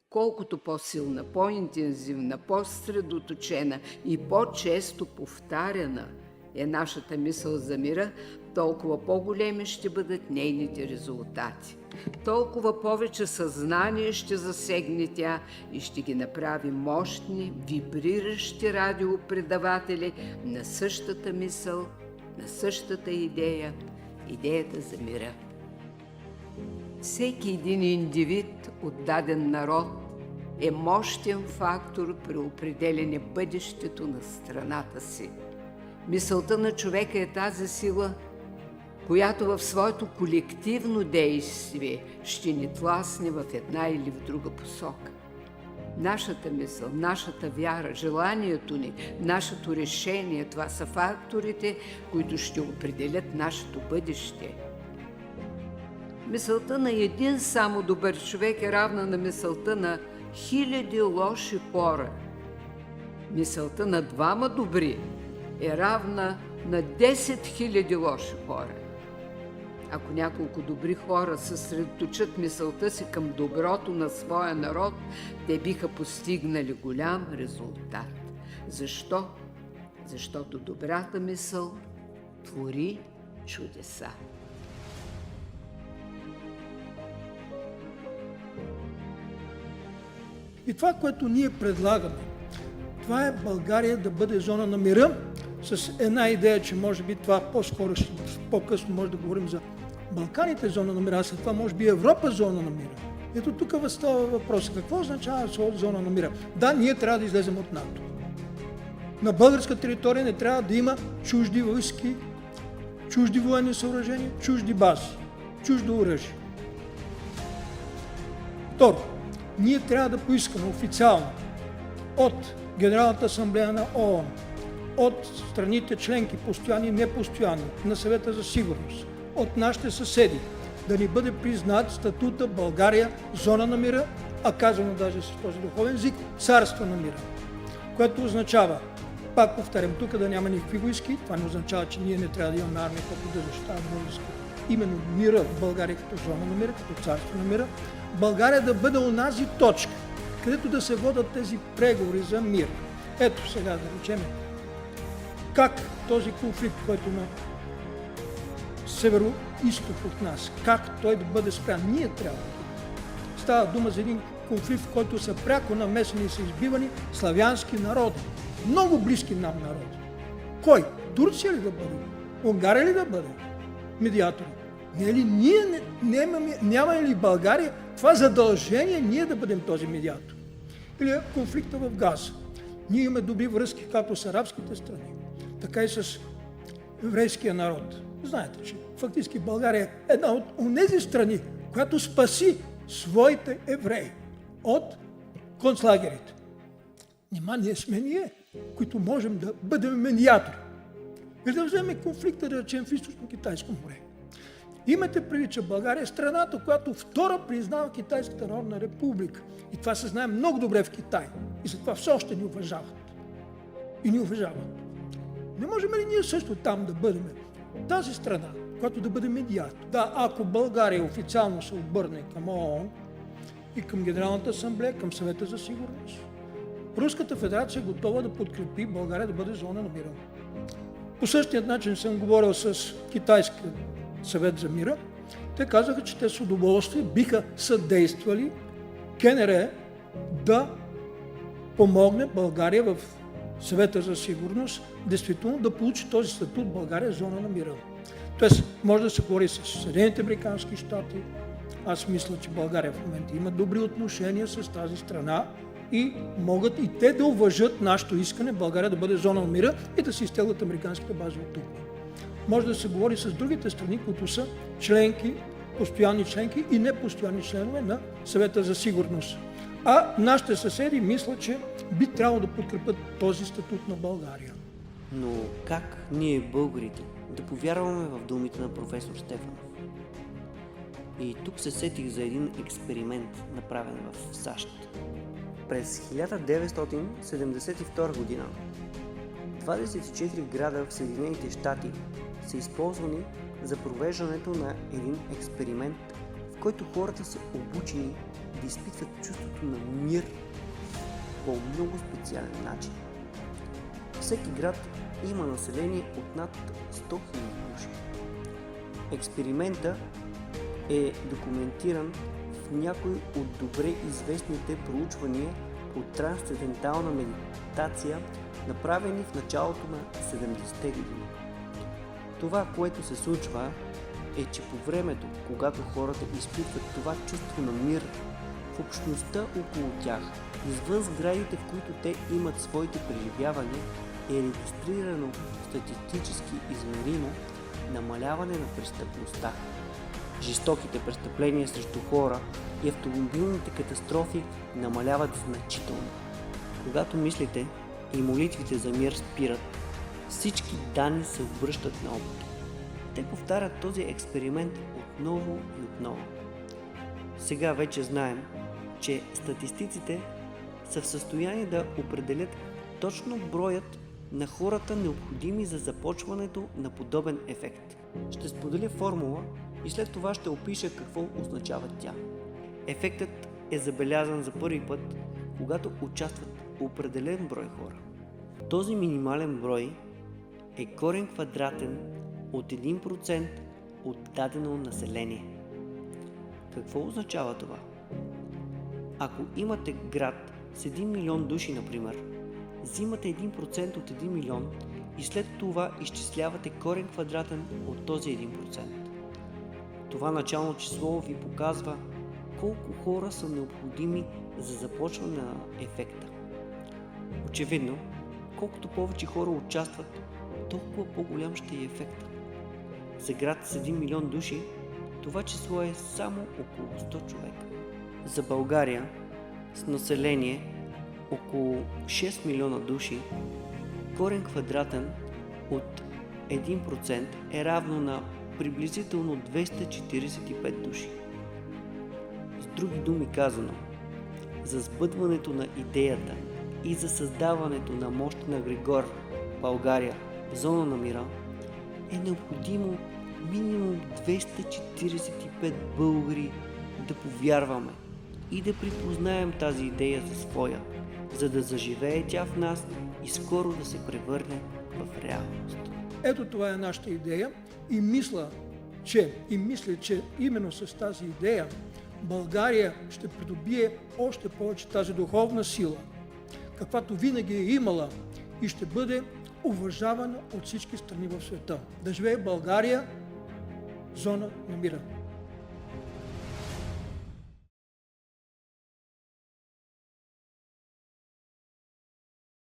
Колкото по-силна, по-интензивна, по-средоточена и по-често повтаряна е нашата мисъл за мира, толкова по-големи ще бъдат нейните резултати. Толкова повече съзнание ще засегне тя и ще ги направи мощни, вибриращи радиопредаватели на същата мисъл, на същата идея, идеята за мира. Всеки един индивид от даден народ е мощен фактор при определяне бъдещето на страната си. Мисълта на човека е тази сила, която в своето колективно действие ще ни тласне в една или в друга посока. Нашата мисъл, нашата вяра, желанието ни, нашето решение – това са факторите, които ще определят нашето бъдеще. Мисълта на един само добър човек е равна на мисълта на хиляди лоши хора. Мисълта на двама добри е равна на 10 000 лоши хора. Ако няколко добри хора съсредоточат мисълта си към доброто на своя народ, те биха постигнали голям резултат. Защо? Защото добрата мисъл твори чудеса. И това, което ние предлагаме, това е България да бъде зона на мира, с една идея, че може би това по-скоро, по-късно може да говорим за Балканите зона на мира, а след това може би Европа зона на мира. Ето тук става въпрос. Какво означава зона на мира? Да, ние трябва да излезем от НАТО. На българска територия не трябва да има чужди войски, чужди военни съоръжения, чужди бази, чуждо оръжие. Второ, ние трябва да поискаме официално от Генералната асамблея на ООН, от страните членки, постоянни и непостоянни, на Съвета за сигурност, от нашите съседи, да ни бъде признат статута България зона на мира, а казано даже с този духовен език, царство на мира. Което означава, пак повтарям, тук да няма никакви войски, това не означава, че ние не трябва да имаме армия, като да защитава българската. Именно мира в България като зона на мира, като царство на мира. България да бъде онази точка, където да се водят тези преговори за мир. Ето сега да речем как този конфликт, който на северо-исток от нас, как той да бъде спрян. Ние трябва да бъдем. Става дума за един конфликт, в който са пряко намесени и са избивани славянски народи. Много близки нам народи. Кой? Турция ли да бъде? Унгария ли да бъде? Медиатори. Не ли ние нямаме ли България това задължение ние да бъдем този медиатор? Или конфликта в Газа. Ние имаме добри връзки както с арабските страни, така и с еврейския народ. Знаете, че фактически България е една от онези страни, която спаси своите евреи от концлагерите. Нима ние сме ние, които можем да бъдем медиатори. Или да вземем конфликта, да речем, в Източно-Китайско море. Имате предвид, че България е страната, която втора признава Китайската народна република. И това се знае много добре в Китай. И затова все още ни уважават. И ни уважават. Не можем ли ние също там да бъдем тази страна, която да бъде медиатор? Да, ако България официално се обърне към ООН и към Генералната асамблея, към Съвета за сигурност, Руската федерация е готова да подкрепи България да бъде зона на мира. По същия начин съм говорил с Китайския съвет за мира. Те казаха, че те с удоволствие биха съдействали КНР да помогне България в Съвета за сигурност действително да получи този статут България зона на мира. Тоест, може да се говори с Съединените американски щати. Аз мисля, че България в момента има добри отношения с тази страна и могат и те да уважат нашето искане България да бъде зона на мира и да се изтеглят американските бази от тук. Може да се говори с другите страни, които са членки, постоянни членки и непостоянни членове на Съвета за сигурност. А нашите съседи мислят, че би трябвало да подкрепят този статут на България. Но как ние, българите, да повярваме в думите на професор Стефанов? И тук се сетих за един експеримент, направен в САЩ. През 1972 година 24 града в Съединените щати са използвани за провеждането на един експеримент, в който хората са обучени да изпитват чувството на мир по много специален начин. Всеки град има население от над 100 000 души. Експериментът е документиран в някои от добре известните проучвания по трансцендентална медитация, направени в началото на 70-те години. Това, което се случва, е, че по времето, когато хората изпитват това чувство на мир в общността около тях, извън сградите, в които те имат своите преживявания, е регистрирано статистически измеримо намаляване на престъпността. Жестоките престъпления срещу хора и автомобилните катастрофи намаляват значително. Когато мислите и молитвите за мир спират, всички данни се обръщат наопаки. Те повтарят този експеримент отново и отново. Сега вече знаем, че статистиците са в състояние да определят точно броят на хората, необходими за започването на подобен ефект. Ще споделя формула и след това ще опиша какво означава тя. Ефектът е забелязан за първи път, когато участват определен брой хора. Този минимален брой е корен квадратен от 1% от дадено население. Какво означава това? Ако имате град с 1 милион души, например, взимате 1% от 1 милион и след това изчислявате корен квадратен от този 1%. Това начално число ви показва колко хора са необходими за започване на ефекта. Очевидно, колкото повече хора участват, толкова по-голям ще е ефекта. За град с 1 милион души, това число е само около 100 човека. За България, с население около 6 милиона души, корен квадратен от 1% е равно на приблизително 245 души. С други думи казано, за сбъдването на идеята и за създаването на мощна агрегор България в зона на мира е необходимо минимум 245 българи да повярваме и да припознаем тази идея за своя, за да заживее тя в нас и скоро да се превърне в реалност. Ето това е нашата идея и мисля, че именно с тази идея България ще придобие още повече тази духовна сила, каквато винаги е имала и ще бъде уважавана от всички страни в света. Да живее България, зона на мира!